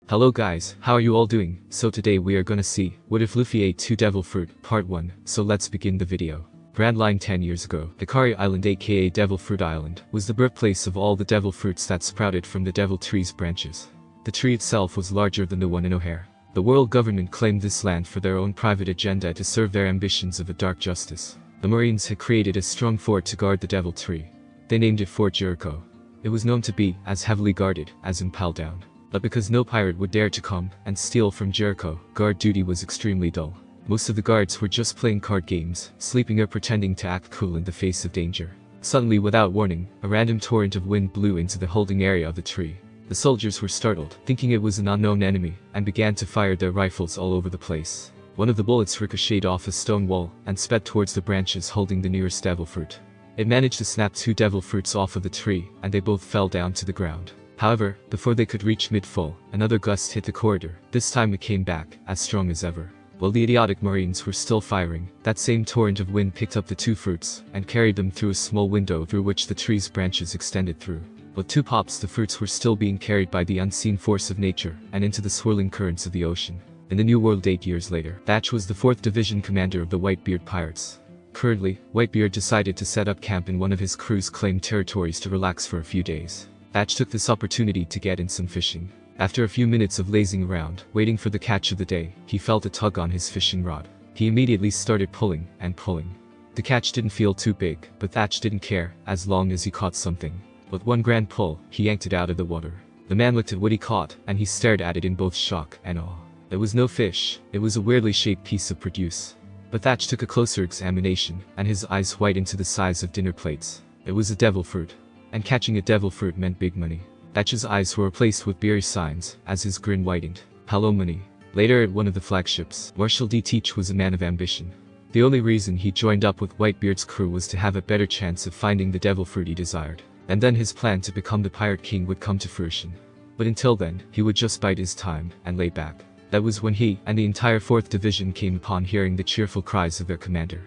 Hello guys, how are you all doing? So today we are gonna see, what if Luffy ate 2 devil fruit, part 1, so let's begin the video. Grand Line 10 years ago, Ikari Island aka Devil Fruit Island, was the birthplace of all the devil fruits that sprouted from the devil tree's branches. The tree itself was larger than the one in O'Hare. The world government claimed this land for their own private agenda to serve their ambitions of a dark justice. The Marines had created a strong fort to guard the devil tree. They named it Fort Jericho. It was known to be as heavily guarded as Impel Down. But because no pirate would dare to come and steal from Jericho, guard duty was extremely dull. Most of the guards were just playing card games, sleeping or pretending to act cool in the face of danger. Suddenly, without warning, a random torrent of wind blew into the holding area of the tree. The soldiers were startled, thinking it was an unknown enemy, and began to fire their rifles all over the place. One of the bullets ricocheted off a stone wall and sped towards the branches holding the nearest devil fruit. It managed to snap 2 devil fruits off of the tree, and they both fell down to the ground. However, before they could reach mid-fall, another gust hit the corridor. This time it came back, as strong as ever. While the idiotic Marines were still firing, that same torrent of wind picked up the 2 fruits, and carried them through a small window through which the tree's branches extended through. With 2 pops, the fruits were still being carried by the unseen force of nature, and into the swirling currents of the ocean. In the New World 8 years later, Thatch was the 4th Division commander of the Whitebeard Pirates. Currently, Whitebeard decided to set up camp in one of his crew's claimed territories to relax for a few days. Thatch took this opportunity to get in some fishing. After a few minutes of lazing around, waiting for the catch of the day, he felt a tug on his fishing rod. He immediately started pulling and pulling. The catch didn't feel too big, but Thatch didn't care, as long as he caught something. With one grand pull, he yanked it out of the water. The man looked at what he caught, and he stared at it in both shock and awe. It was no fish, it was a weirdly shaped piece of produce. But Thatch took a closer examination, and his eyes widened to the size of dinner plates. It was a devil fruit. And catching a devil fruit meant big money. Thatch's eyes were replaced with beery signs, as his grin widened. Hello money. Later at one of the flagships, Marshal D. Teach was a man of ambition. The only reason he joined up with Whitebeard's crew was to have a better chance of finding the devil fruit he desired. And then his plan to become the Pirate King would come to fruition. But until then, he would just bide his time and lay back. That was when he and the entire 4th Division came upon hearing the cheerful cries of their commander.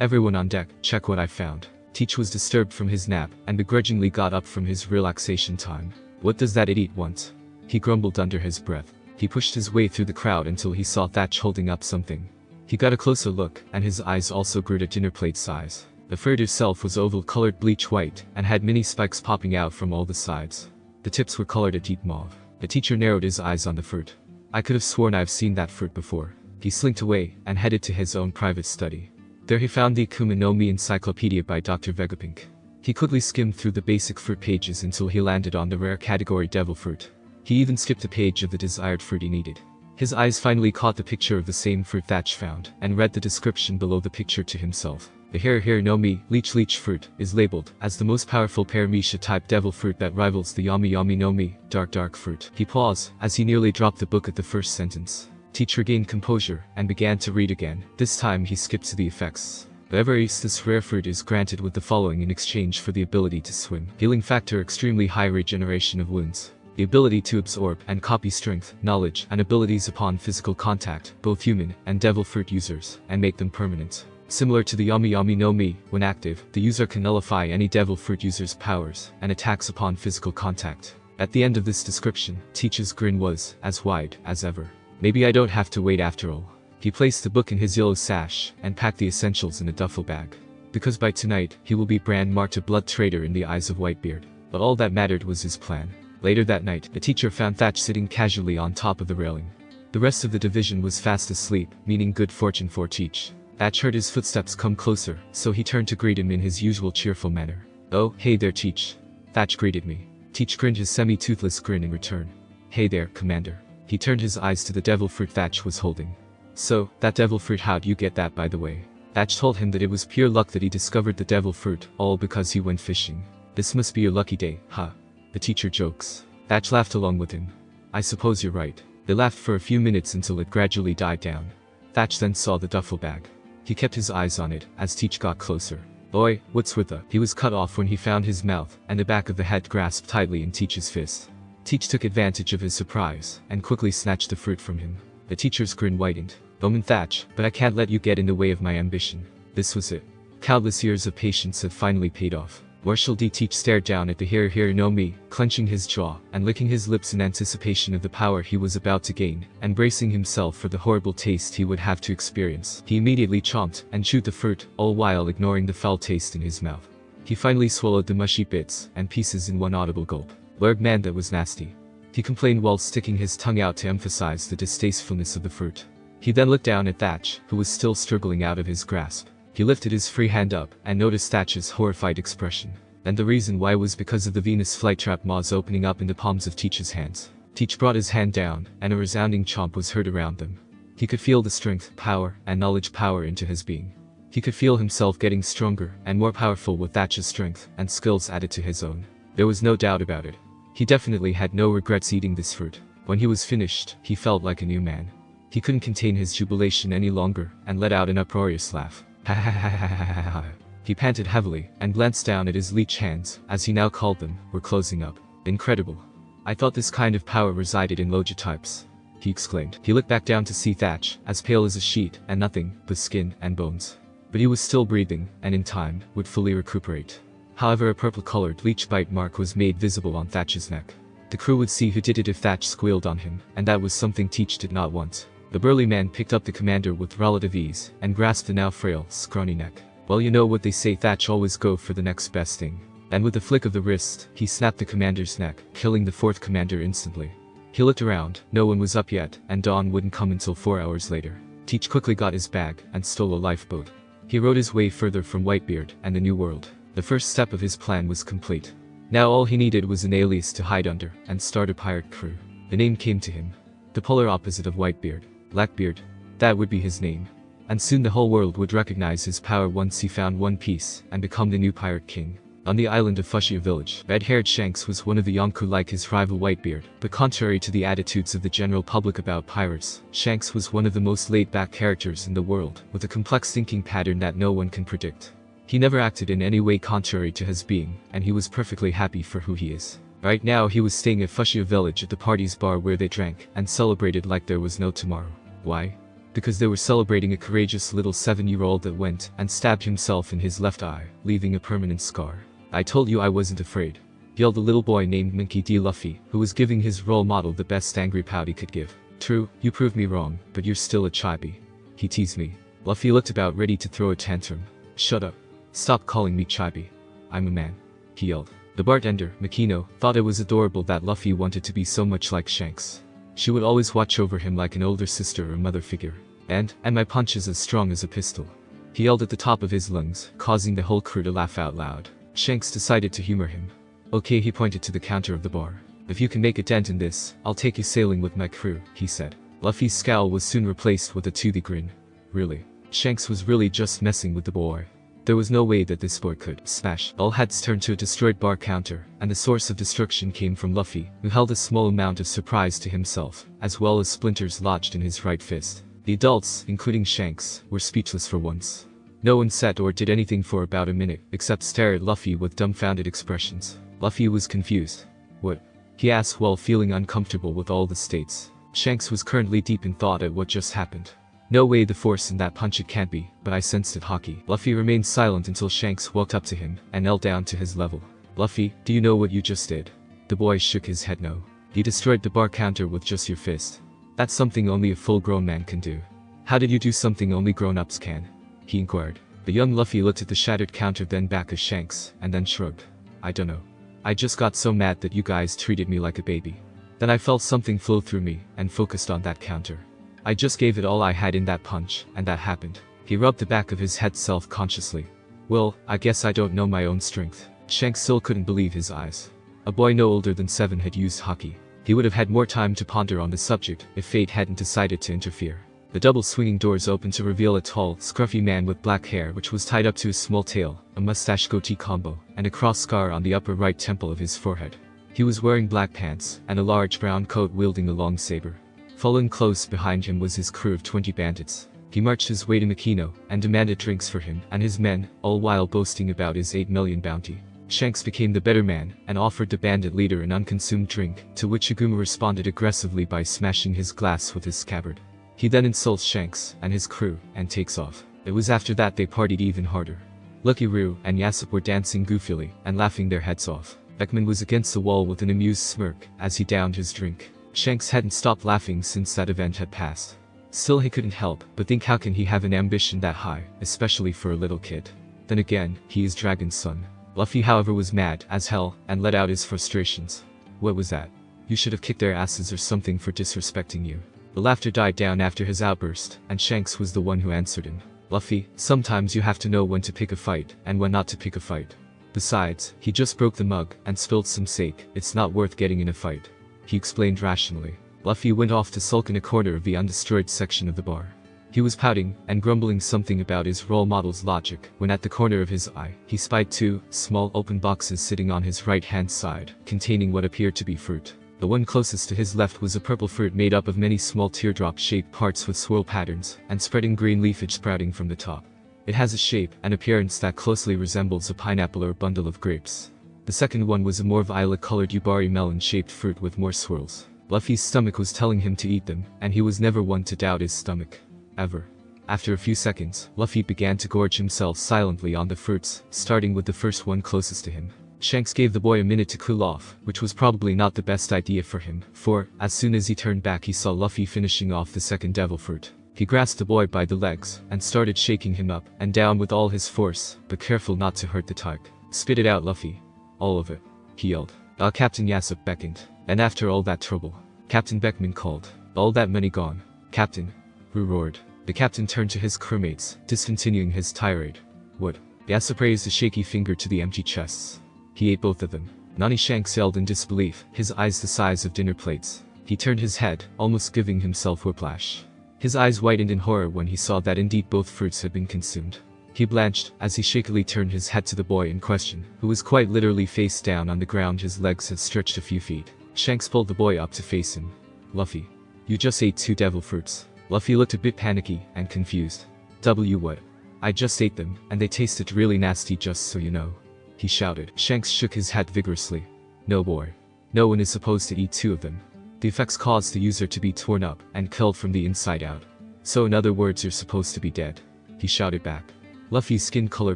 Everyone on deck, check what I found. Teach was disturbed from his nap, and begrudgingly got up from his relaxation time. What does that idiot want? He grumbled under his breath. He pushed his way through the crowd until he saw Thatch holding up something. He got a closer look, and his eyes also grew to dinner plate size. The fruit itself was oval-colored bleach white, and had many spikes popping out from all the sides. The tips were colored a deep mauve. The teacher narrowed his eyes on the fruit. I could have sworn I've seen that fruit before. He slinked away, and headed to his own private study. There he found the Akuma no Mi Encyclopedia by Dr. Vegapunk. He quickly skimmed through the basic fruit pages until he landed on the rare category devil fruit. He even skipped a page of the desired fruit he needed. His eyes finally caught the picture of the same fruit Thatch found, and read the description below the picture to himself. The Hare no Mi Leech fruit is labeled as the most powerful Paramecia type devil fruit that rivals the Yami no Mi dark fruit. He paused as he nearly dropped the book at the first sentence. Teach regained composure and began to read again. This time he skipped to the effects. Whoever eats this rare fruit is granted with the following in exchange for the ability to swim. Healing factor, extremely high regeneration of wounds. The ability to absorb and copy strength, knowledge, and abilities upon physical contact, both human and devil fruit users, and make them permanent. Similar to the Yami no Mi, when active, the user can nullify any devil fruit user's powers and attacks upon physical contact. At the end of this description, Teach's grin was as wide as ever. Maybe I don't have to wait after all. He placed the book in his yellow sash, and packed the essentials in a duffel bag. Because by tonight, he will be brand-marked a blood traitor in the eyes of Whitebeard. But all that mattered was his plan. Later that night, the teacher found Thatch sitting casually on top of the railing. The rest of the division was fast asleep, meaning good fortune for Teach. Thatch heard his footsteps come closer, so he turned to greet him in his usual cheerful manner. Oh, hey there Teach. Thatch greeted me. Teach grinned his semi-toothless grin in return. Hey there, Commander. He turned his eyes to the devil fruit Thatch was holding. So, that devil fruit, how'd you get that by the way? Thatch told him that it was pure luck that he discovered the devil fruit, all because he went fishing. This must be your lucky day, huh? The teacher jokes. Thatch laughed along with him. I suppose you're right. They laughed for a few minutes until it gradually died down. Thatch then saw the duffel bag. He kept his eyes on it as Teach got closer. Boy, what's with the? He was cut off when he found his mouth, and the back of the head grasped tightly in Teach's fist. Teach took advantage of his surprise, and quickly snatched the fruit from him. The teacher's grin widened. Thatch, but I can't let you get in the way of my ambition. This was it. Countless years of patience had finally paid off. Marshal D. Teach stared down at the Here no Mi, clenching his jaw and licking his lips in anticipation of the power he was about to gain, and bracing himself for the horrible taste he would have to experience. He immediately chomped and chewed the fruit, all while ignoring the foul taste in his mouth. He finally swallowed the mushy bits and pieces in one audible gulp. Lord man, that was nasty, he complained while sticking his tongue out to emphasize the distastefulness of the fruit. He then looked down at Thatch, who was still struggling out of his grasp. He lifted his free hand up and noticed Thatch's horrified expression. And the reason why was because of the Venus flytrap moths opening up in the palms of Teach's hands. Teach brought his hand down, and a resounding chomp was heard around them. He could feel the strength, power, and knowledge power into his being. He could feel himself getting stronger and more powerful with Thatch's strength and skills added to his own. There was no doubt about it. He definitely had no regrets eating this fruit. When he was finished, he felt like a new man. He couldn't contain his jubilation any longer and let out an uproarious laugh. Ha ha ha ha ha ha ha. He panted heavily and glanced down at his leech hands, as he now called them, were closing up. Incredible. I thought this kind of power resided in Logia types, he exclaimed. He looked back down to see Thatch, as pale as a sheet, and nothing but skin and bones. But he was still breathing, and in time, would fully recuperate. However, a purple-colored leech bite mark was made visible on Thatch's neck. The crew would see who did it if Thatch squealed on him, and that was something Teach did not want. The burly man picked up the commander with relative ease, and grasped the now frail, scrawny neck. Well, you know what they say, Thatch, always go for the next best thing. And with a flick of the wrist, he snapped the commander's neck, killing the fourth commander instantly. He looked around, no one was up yet, and dawn wouldn't come until 4 hours later. Teach quickly got his bag, and stole a lifeboat. He rowed his way further from Whitebeard and the New World. The first step of his plan was complete. Now all he needed was an alias to hide under, and start a pirate crew. The name came to him. The polar opposite of Whitebeard. Blackbeard. That would be his name. And soon the whole world would recognize his power once he found One Piece and become the new pirate king. On the island of Fushia Village, red-haired Shanks was one of the Yonko like his rival Whitebeard, but contrary to the attitudes of the general public about pirates, Shanks was one of the most laid-back characters in the world, with a complex thinking pattern that no one can predict. He never acted in any way contrary to his being, and he was perfectly happy for who he is. Right now he was staying at Fushia Village at the party's bar where they drank and celebrated like there was no tomorrow. Why? Because they were celebrating a courageous little 7-year-old that went and stabbed himself in his left eye, leaving a permanent scar. I told you I wasn't afraid, yelled the little boy named Monkey D. Luffy, who was giving his role model the best angry pout he could give. True, you proved me wrong, but you're still a chibi, he teased me. Luffy looked about ready to throw a tantrum. Shut up. Stop calling me chibi. I'm a man, he yelled. The bartender, Makino, thought it was adorable that Luffy wanted to be so much like Shanks. She would always watch over him like an older sister or mother figure. And my punch is as strong as a pistol, he yelled at the top of his lungs, causing the whole crew to laugh out loud. Shanks decided to humor him. Okay, he pointed to the counter of the bar. If you can make a dent in this, I'll take you sailing with my crew, he said. Luffy's scowl was soon replaced with a toothy grin. Really? Shanks was really just messing with the boy. There was no way that this boy could smash. All heads turned to a destroyed bar counter, and the source of destruction came from Luffy, who held a small amount of surprise to himself, as well as splinters lodged in his right fist. The adults, including Shanks, were speechless for once. No one said or did anything for about a minute, except stare at Luffy with dumbfounded expressions. Luffy was confused. What? He asked while feeling uncomfortable with all the states. Shanks was currently deep in thought at what just happened. No way, the force in that punch, it can't be, but I sensed it, hockey. Luffy remained silent until Shanks walked up to him and knelt down to his level. Luffy, do you know what you just did? The boy shook his head no. You destroyed the bar counter with just your fist. That's something only a full-grown man can do. How did you do something only grown-ups can? He inquired. The young Luffy looked at the shattered counter, then back at Shanks, and then shrugged. I don't know. I just got so mad that you guys treated me like a baby. Then I felt something flow through me and focused on that counter. I just gave it all I had in that punch, and that happened. He rubbed the back of his head self-consciously. Well, I guess I don't know my own strength. Shanks still couldn't believe his eyes. A boy no older than 7 had used hockey. He would have had more time to ponder on the subject if fate hadn't decided to interfere. The double swinging doors opened to reveal a tall, scruffy man with black hair which was tied up to his small tail, a mustache goatee combo, and a cross scar on the upper right temple of his forehead. He was wearing black pants and a large brown coat, wielding a long saber. Following close behind him was his crew of 20 bandits. He marched his way to Makino and demanded drinks for him and his men, all while boasting about his 8 million bounty. Shanks became the better man and offered the bandit leader an unconsumed drink, to which Aguma responded aggressively by smashing his glass with his scabbard. He then insults Shanks and his crew and takes off. It was after that they partied even harder. Lucky Roo and Yasop were dancing goofily and laughing their heads off. Beckman was against the wall with an amused smirk as he downed his drink. Shanks hadn't stopped laughing since that event had passed. Still, he couldn't help but think, how can he have an ambition that high, especially for a little kid? Then again, he is Dragon's son. Luffy, however, was mad as hell and let out his frustrations. What was that? You should have kicked their asses or something for disrespecting you. The laughter died down after his outburst, and Shanks was the one who answered him. Luffy, sometimes you have to know when to pick a fight and when not to pick a fight. Besides, he just broke the mug and spilled some sake. It's not worth getting in a fight, he explained rationally. Luffy went off to sulk in a corner of the undestroyed section of the bar. He was pouting and grumbling something about his role model's logic when at the corner of his eye, he spied two small open boxes sitting on his right-hand side, containing what appeared to be fruit. The one closest to his left was a purple fruit made up of many small teardrop-shaped parts with swirl patterns and spreading green leafage sprouting from the top. It has a shape and appearance that closely resembles a pineapple or a bundle of grapes. The second one was a more violet-colored yubari melon-shaped fruit with more swirls. Luffy's stomach was telling him to eat them, and he was never one to doubt his stomach. Ever. After a few seconds, Luffy began to gorge himself silently on the fruits, starting with the first one closest to him. Shanks gave the boy a minute to cool off, which was probably not the best idea for him, for, as soon as he turned back, he saw Luffy finishing off the second devil fruit. He grasped the boy by the legs and started shaking him up and down with all his force, but careful not to hurt the tyke. Spit it out, Luffy. All of it, he yelled. Captain Yasop beckoned. And after all that trouble, Captain Beckman called. All that money gone. Captain, Roo roared. The captain turned to his crewmates, discontinuing his tirade. What? Yasop raised a shaky finger to the empty chests. He ate both of them. Nani, Shanks yelled in disbelief, his eyes the size of dinner plates. He turned his head, almost giving himself whiplash. His eyes widened in horror when he saw that indeed both fruits had been consumed. He blanched as he shakily turned his head to the boy in question, who was quite literally face down on the ground, his legs had stretched a few feet. Shanks pulled the boy up to face him. Luffy, you just ate 2 devil fruits. Luffy looked a bit panicky and confused. What? I just ate them, and they tasted really nasty, just so you know, he shouted. Shanks shook his head vigorously. No, boy. No one is supposed to eat 2 of them. The effects cause the user to be torn up and killed from the inside out. So in other words, you're supposed to be dead, he shouted back. Luffy's skin color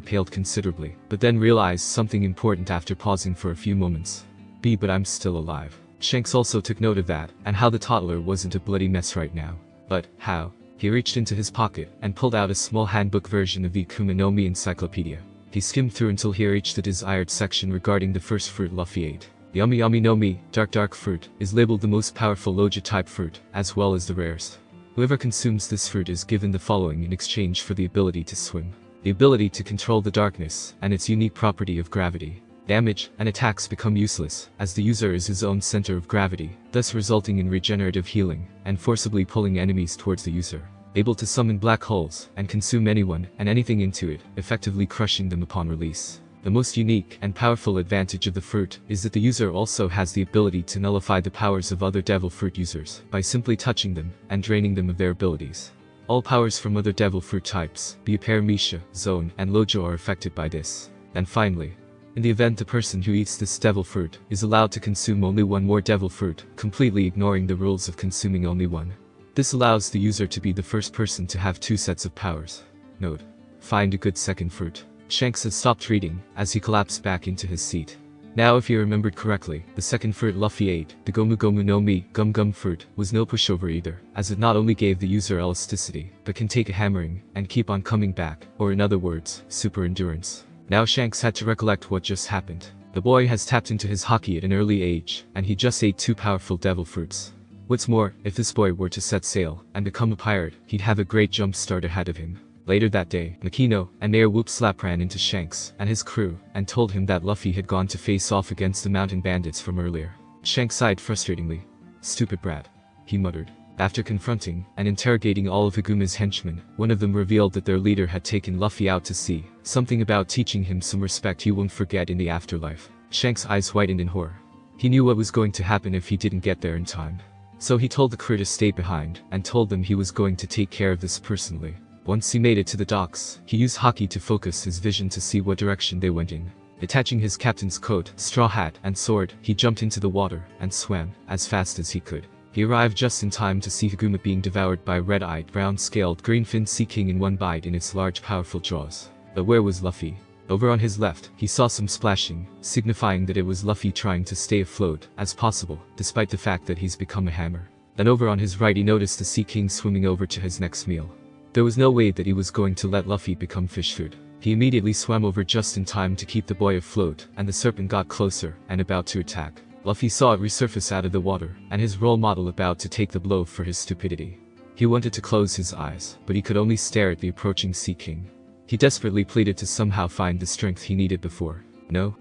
paled considerably, but then realized something important after pausing for a few moments. But I'm still alive. Shanks also took note of that, and how the toddler wasn't a bloody mess right now. But, how? He reached into his pocket and pulled out a small handbook version of the Akuma no Mi encyclopedia. He skimmed through until he reached the desired section regarding the first fruit Luffy ate. The Yami no Mi, dark fruit, is labeled the most powerful Loja-type fruit, as well as the rarest. Whoever consumes this fruit is given the following in exchange for the ability to swim. The ability to control the darkness, and its unique property of gravity. Damage and attacks become useless, as the user is his own center of gravity, thus resulting in regenerative healing, and forcibly pulling enemies towards the user. Able to summon black holes, and consume anyone and anything into it, effectively crushing them upon release. The most unique and powerful advantage of the fruit is that the user also has the ability to nullify the powers of other devil fruit users, by simply touching them, and draining them of their abilities. All powers from other devil fruit types, be it Paramecia, Zone, and Lojo, are affected by this. And finally, in the event the person who eats this devil fruit is allowed to consume only 1 more devil fruit, completely ignoring the rules of consuming only 1. This allows the user to be the first person to have 2 sets of powers. Note: find a good second fruit. Shanks had stopped reading as he collapsed back into his seat. Now, if he remembered correctly, the second fruit Luffy ate, the Gomu no Mi, Gum fruit, was no pushover either, as it not only gave the user elasticity, but can take a hammering and keep on coming back, or in other words, super endurance. Now Shanks had to recollect what just happened. The boy has tapped into his haki at an early age, and he just ate 2 powerful devil fruits. What's more, if this boy were to set sail and become a pirate, he'd have a great jump start ahead of him. Later that day, Makino and Mayor Whoop Slap ran into Shanks and his crew and told him that Luffy had gone to face off against the mountain bandits from earlier. Shanks sighed frustratingly. Stupid brat, he muttered. After confronting and interrogating all of Aguma's henchmen, one of them revealed that their leader had taken Luffy out to sea, something about teaching him some respect he won't forget in the afterlife. Shanks' eyes widened in horror. He knew what was going to happen if he didn't get there in time. So he told the crew to stay behind and told them he was going to take care of this personally. Once he made it to the docks, he used haki to focus his vision to see what direction they went in. Detaching his captain's coat, straw hat, and sword, he jumped into the water and swam as fast as he could. He arrived just in time to see Haguma being devoured by a red-eyed, brown-scaled, green-finned sea king in one bite in its large powerful jaws. But where was Luffy? Over on his left, he saw some splashing, signifying that it was Luffy trying to stay afloat as possible, despite the fact that he's become a hammer. Then over on his right he noticed the Sea King swimming over to his next meal. There was no way that he was going to let Luffy become fish food. He immediately swam over just in time to keep the boy afloat, and the serpent got closer and about to attack. Luffy saw it resurface out of the water, and his role model about to take the blow for his stupidity. He wanted to close his eyes, but he could only stare at the approaching Sea King. He desperately pleaded to somehow find the strength he needed before. No.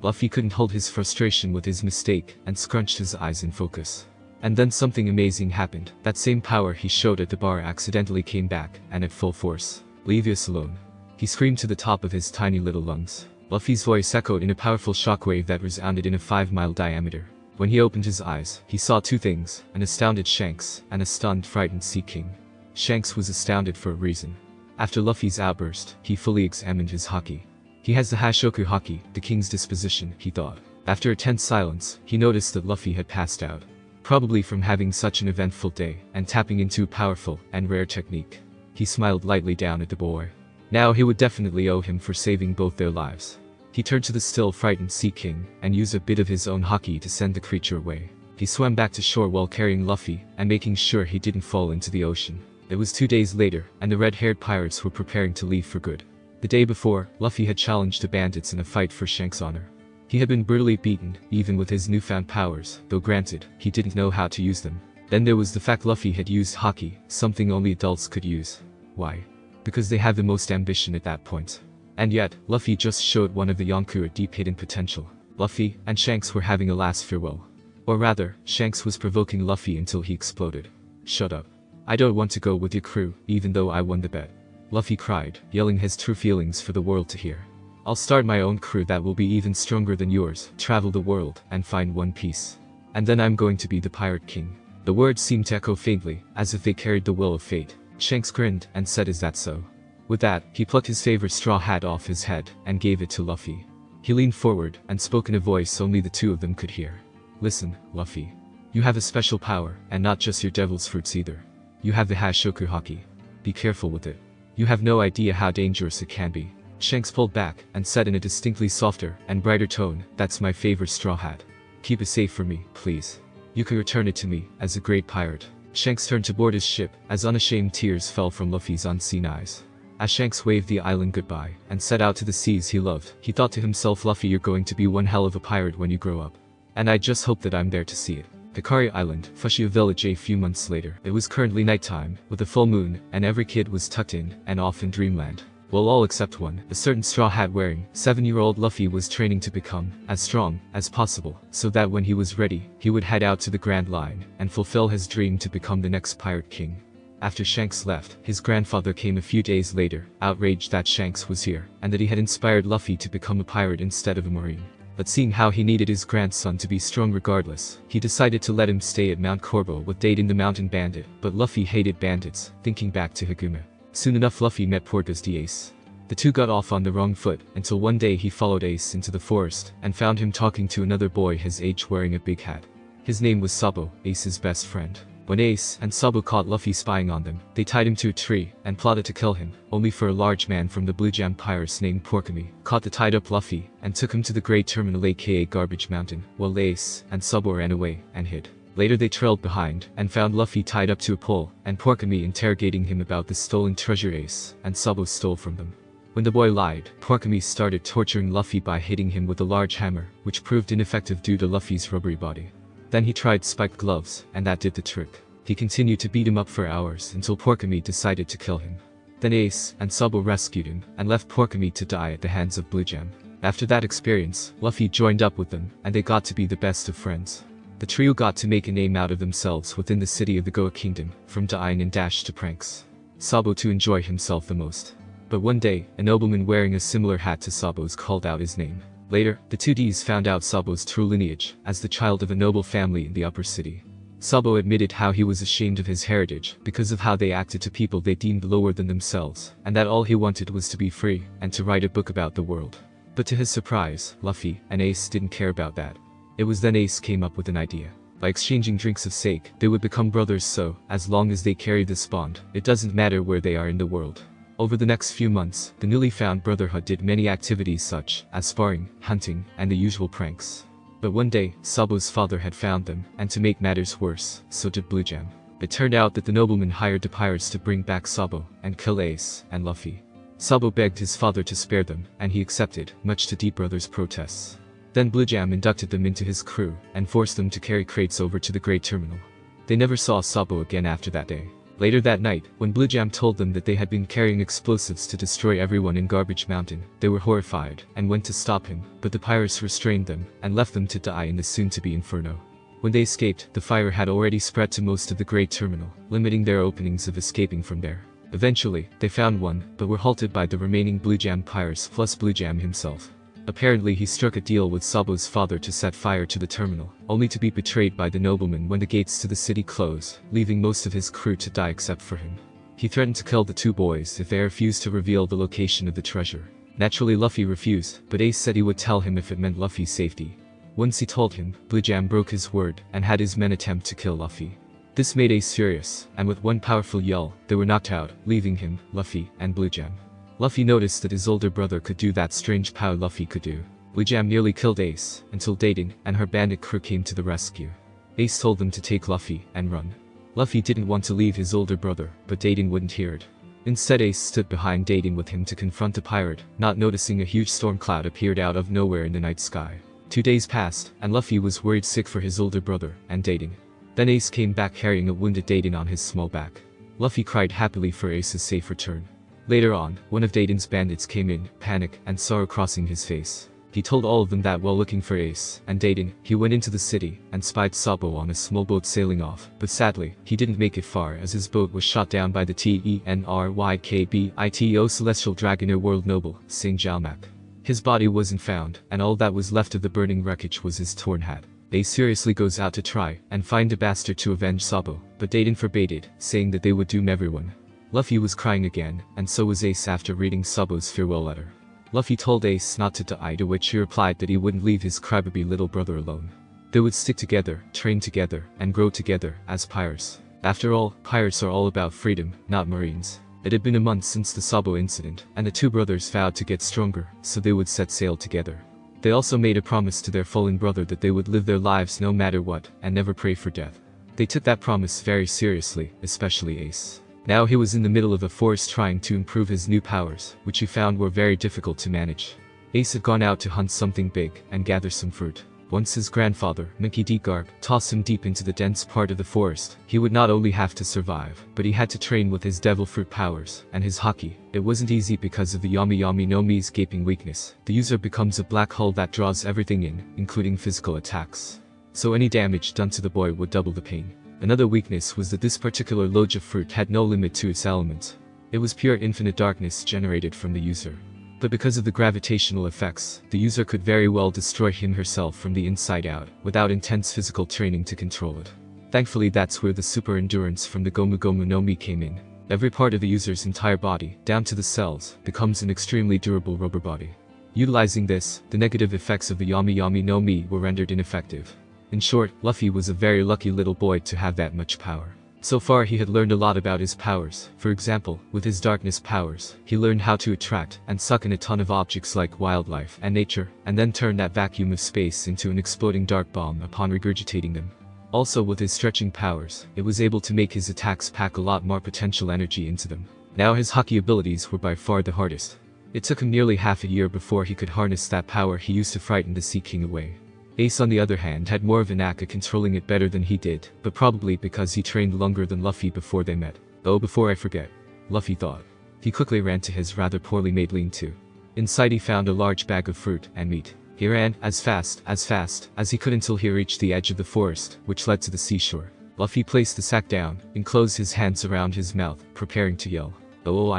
Luffy couldn't hold his frustration with his mistake and scrunched his eyes in focus. And then something amazing happened. That same power he showed at the bar accidentally came back, and at full force. "Leave us alone," he screamed to the top of his tiny little lungs. Luffy's voice echoed in a powerful shockwave that resounded in a 5-mile diameter. When he opened his eyes, he saw two things, an astounded Shanks and a stunned, frightened Sea King. Shanks was astounded for a reason. After Luffy's outburst, he fully examined his haki. He has the Hashoku haki, the king's disposition, he thought. After a tense silence, he noticed that Luffy had passed out. Probably from having such an eventful day, and tapping into a powerful and rare technique. He smiled lightly down at the boy. Now he would definitely owe him for saving both their lives. He turned to the still frightened Sea King, and used a bit of his own haki to send the creature away. He swam back to shore while carrying Luffy, and making sure he didn't fall into the ocean. It was 2 days later, and the red-haired pirates were preparing to leave for good. The day before, Luffy had challenged the bandits in a fight for Shanks' honor. He had been brutally beaten, even with his newfound powers, though granted, he didn't know how to use them. Then there was the fact Luffy had used haki, something only adults could use. Why? Because they have the most ambition at that point. And yet, Luffy just showed one of the Yonkou a deep hidden potential. Luffy and Shanks were having a last farewell. Or rather, Shanks was provoking Luffy until he exploded. "Shut up. I don't want to go with your crew, even though I won the bet," Luffy cried, yelling his true feelings for the world to hear. "I'll start my own crew that will be even stronger than yours, travel the world, and find One Piece. And then I'm going to be the Pirate King." The words seemed to echo faintly, as if they carried the will of fate. Shanks grinned, and said, "Is that so?" With that, he plucked his favorite straw hat off his head, and gave it to Luffy. He leaned forward, and spoke in a voice only the two of them could hear. "Listen, Luffy. You have a special power, and not just your devil's fruits either. You have the Hashoku haki. Be careful with it. You have no idea how dangerous it can be." Shanks pulled back, and said in a distinctly softer and brighter tone, "That's my favorite straw hat. Keep it safe for me, please. You can return it to me, as a great pirate." Shanks turned to board his ship, as unashamed tears fell from Luffy's unseen eyes. As Shanks waved the island goodbye, and set out to the seas he loved, he thought to himself, "Luffy, you're going to be one hell of a pirate when you grow up. And I just hope that I'm there to see it." Hikari Island, Fushia Village. A few months later, it was currently nighttime, with a full moon, and every kid was tucked in, and off in dreamland. Well, all except one. A certain straw hat wearing, 7-year-old Luffy was training to become as strong as possible, so that when he was ready, he would head out to the Grand Line, and fulfill his dream to become the next Pirate King. After Shanks left, his grandfather came a few days later, outraged that Shanks was here, and that he had inspired Luffy to become a pirate instead of a marine. But seeing how he needed his grandson to be strong regardless, he decided to let him stay at Mount Corbo with dating the mountain bandit. But Luffy hated bandits, thinking back to Higume. Soon enough Luffy met Portgas the Ace. The two got off on the wrong foot, until one day he followed Ace into the forest, and found him talking to another boy his age wearing a big hat. His name was Sabo, Ace's best friend. When Ace and Sabo caught Luffy spying on them, they tied him to a tree, and plotted to kill him, only for a large man from the Blue Jam Pirates named Porkami caught the tied-up Luffy, and took him to the Great Terminal aka Garbage Mountain, while Ace and Sabo ran away, and hid. Later they trailed behind, and found Luffy tied up to a pole, and Porkami interrogating him about the stolen treasure Ace and Sabo stole from them. When the boy lied, Porkami started torturing Luffy by hitting him with a large hammer, which proved ineffective due to Luffy's rubbery body. Then he tried spiked gloves, and that did the trick. He continued to beat him up for hours until Porkami decided to kill him. Then Ace and Sabo rescued him, and left Porkami to die at the hands of Blue Jam. After that experience, Luffy joined up with them, and they got to be the best of friends. The trio got to make a name out of themselves within the city of the Goa Kingdom, from dying and dash to pranks. Sabo to enjoy himself the most. But one day, a nobleman wearing a similar hat to Sabo's called out his name. Later, the two Ds found out Sabo's true lineage, as the child of a noble family in the upper city. Sabo admitted how he was ashamed of his heritage, because of how they acted to people they deemed lower than themselves, and that all he wanted was to be free, and to write a book about the world. But to his surprise, Luffy and Ace didn't care about that. It was then Ace came up with an idea. By exchanging drinks of sake, they would become brothers, so, as long as they carry this bond, it doesn't matter where they are in the world. Over the next few months, the newly found brotherhood did many activities such as sparring, hunting, and the usual pranks. But one day, Sabo's father had found them, and to make matters worse, so did Blue Jam. It turned out that the nobleman hired the pirates to bring back Sabo and kill Ace and Luffy. Sabo begged his father to spare them, and he accepted, much to Deep Brother's protests. Then Blue Jam inducted them into his crew, and forced them to carry crates over to the Great Terminal. They never saw Sabo again after that day. Later that night, when Blue Jam told them that they had been carrying explosives to destroy everyone in Garbage Mountain, they were horrified, and went to stop him, but the pirates restrained them, and left them to die in the soon-to-be inferno. When they escaped, the fire had already spread to most of the Great Terminal, limiting their openings of escaping from there. Eventually, they found one, but were halted by the remaining Blue Jam pirates plus Blue Jam himself. Apparently he struck a deal with Sabo's father to set fire to the terminal, only to be betrayed by the nobleman when the gates to the city close, leaving most of his crew to die except for him. He threatened to kill the two boys if they refused to reveal the location of the treasure. Naturally Luffy refused, but Ace said he would tell him if it meant Luffy's safety. Once he told him, Blue Jam broke his word, and had his men attempt to kill Luffy. This made Ace furious, and with one powerful yell, they were knocked out, leaving him, Luffy, and Blue Jam. Luffy noticed that his older brother could do that strange power Luffy could do. Blue Jam nearly killed Ace, until Dating and her bandit crew came to the rescue. Ace told them to take Luffy and run. Luffy didn't want to leave his older brother, but Dating wouldn't hear it. Instead Ace stood behind Dating with him to confront the pirate, not noticing a huge storm cloud appeared out of nowhere in the night sky. 2 days passed, and Luffy was worried sick for his older brother and Dating. Then Ace came back carrying a wounded Dating on his small back. Luffy cried happily for Ace's safe return. Later on, one of Dating's bandits came in, panic and sorrow crossing his face. He told all of them that while looking for Ace and Dating, he went into the city and spied Sabo on a small boat sailing off, but sadly, he didn't make it far as his boat was shot down by the TENRYKBITO Celestial Dragonair World Noble, Saint Jalmak. His body wasn't found, and all that was left of the burning wreckage was his torn hat. Ace seriously goes out to try and find a bastard to avenge Sabo, but Dating forbade it, saying that they would doom everyone. Luffy was crying again, and so was Ace after reading Sabo's farewell letter. Luffy told Ace not to die, to which he replied that he wouldn't leave his crybaby little brother alone. They would stick together, train together, and grow together as pirates. After all, pirates are all about freedom, not marines. It had been a month since the Sabo incident, and the two brothers vowed to get stronger, so they would set sail together. They also made a promise to their fallen brother that they would live their lives no matter what, and never pray for death. They took that promise very seriously, especially Ace. Now he was in the middle of a forest trying to improve his new powers, which he found were very difficult to manage. Ace had gone out to hunt something big and gather some fruit. Once his grandfather, Mickey D. Garp, tossed him deep into the dense part of the forest, he would not only have to survive, but he had to train with his devil fruit powers and his haki. It wasn't easy because of the Yami Yami no Mi's gaping weakness. The user becomes a black hole that draws everything in, including physical attacks. So any damage done to the boy would double the pain. Another weakness was that this particular Loja fruit had no limit to its elements. It was pure infinite darkness generated from the user. But because of the gravitational effects, the user could very well destroy him herself from the inside out, without intense physical training to control it. Thankfully that's where the super endurance from the Gomu Gomu no Mi came in. Every part of the user's entire body, down to the cells, becomes an extremely durable rubber body. Utilizing this, the negative effects of the Yami Yami no Mi were rendered ineffective. In short, Luffy was a very lucky little boy to have that much power. So far he had learned a lot about his powers. For example, with his darkness powers, he learned how to attract and suck in a ton of objects like wildlife and nature, and then turn that vacuum of space into an exploding dark bomb upon regurgitating them. Also with his stretching powers, it was able to make his attacks pack a lot more potential energy into them. Now his haki abilities were by far the hardest. It took him nearly half a year before he could harness that power he used to frighten the Sea King away. Ace on the other hand had more of a knack at controlling it better than he did, but probably because he trained longer than Luffy before they met. Oh, before I forget, Luffy thought. He quickly ran to his rather poorly made lean-to. Inside he found a large bag of fruit and meat. He ran as fast as he could until he reached the edge of the forest, which led to the seashore. Luffy placed the sack down and closed his hands around his mouth, preparing to yell. Oh,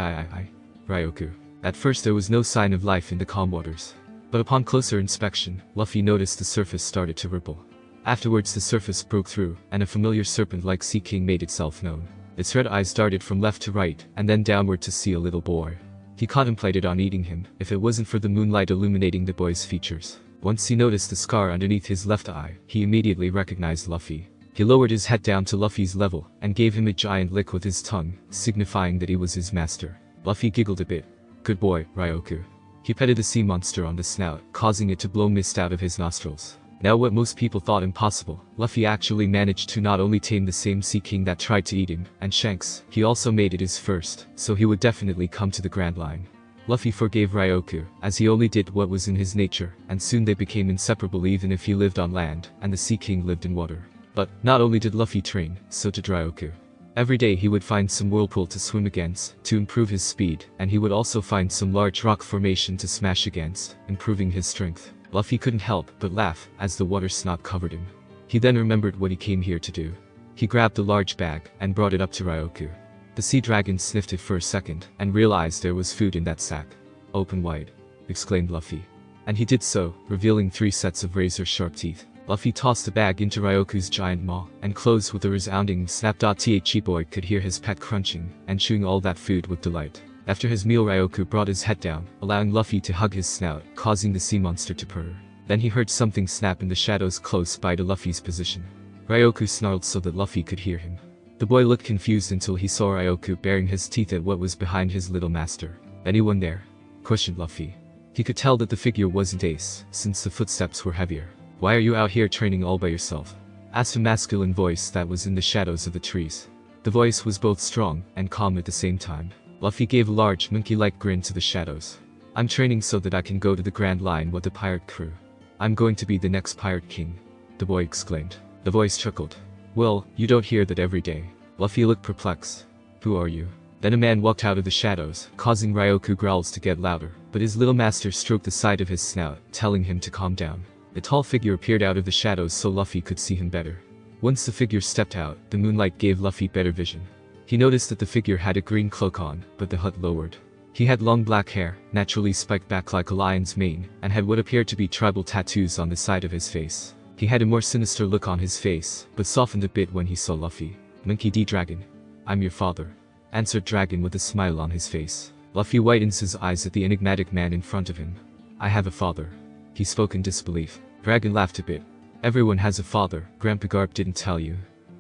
Ryoku. At first there was no sign of life in the calm waters. But upon closer inspection, Luffy noticed the surface started to ripple. Afterwards the surface broke through, and a familiar serpent-like Sea King made itself known. Its red eyes darted from left to right, and then downward to see a little boy. He contemplated on eating him, if it wasn't for the moonlight illuminating the boy's features. Once he noticed the scar underneath his left eye, he immediately recognized Luffy. He lowered his head down to Luffy's level, and gave him a giant lick with his tongue, signifying that he was his master. Luffy giggled a bit. Good boy, Ryoku. He petted the sea monster on the snout, causing it to blow mist out of his nostrils. Now what most people thought impossible, Luffy actually managed to not only tame the same sea king that tried to eat him, and Shanks, he also made it his first, so he would definitely come to the Grand Line. Luffy forgave Ryoku, as he only did what was in his nature, and soon they became inseparable even if he lived on land, and the Sea King lived in water. But, not only did Luffy train, so did Ryoku. Every day he would find some whirlpool to swim against, to improve his speed, and he would also find some large rock formation to smash against, improving his strength. Luffy couldn't help but laugh, as the water snot covered him. He then remembered what he came here to do. He grabbed the large bag, and brought it up to Ryoku. The sea dragon sniffed it for a second, and realized there was food in that sack. Open wide, exclaimed Luffy. And he did so, revealing 3 sets of razor-sharp teeth. Luffy tossed the bag into Ryoku's giant maw, and closed with a resounding snap. The boy could hear his pet crunching, and chewing all that food with delight. After his meal, Ryoku brought his head down, allowing Luffy to hug his snout, causing the sea monster to purr. Then he heard something snap in the shadows close by to Luffy's position. Ryoku snarled so that Luffy could hear him. The boy looked confused until he saw Ryoku baring his teeth at what was behind his little master. Anyone there? Questioned Luffy. He could tell that the figure wasn't Ace, since the footsteps were heavier. Why are you out here training all by yourself? Asked a masculine voice that was in the shadows of the trees. The voice was both strong and calm at the same time. Luffy gave a large monkey-like grin to the shadows. I'm training so that I can go to the Grand Line with the pirate crew. I'm going to be the next pirate king, the boy exclaimed. The voice chuckled. Well, you don't hear that every day. Luffy looked perplexed. Who are you? Then a man walked out of the shadows, causing Ryoku growls to get louder, but his little master stroked the side of his snout, telling him to calm down. A tall figure appeared out of the shadows so Luffy could see him better. Once the figure stepped out, the moonlight gave Luffy better vision. He noticed that the figure had a green cloak on, but the hood lowered. He had long black hair, naturally spiked back like a lion's mane, and had what appeared to be tribal tattoos on the side of his face. He had a more sinister look on his face, but softened a bit when he saw Luffy. Monkey D. Dragon. I'm your father, answered Dragon with a smile on his face. Luffy widens his eyes at the enigmatic man in front of him. I have a father. He spoke in disbelief. Dragon laughed a bit. Everyone has a father, Grandpa Garp didn't tell you.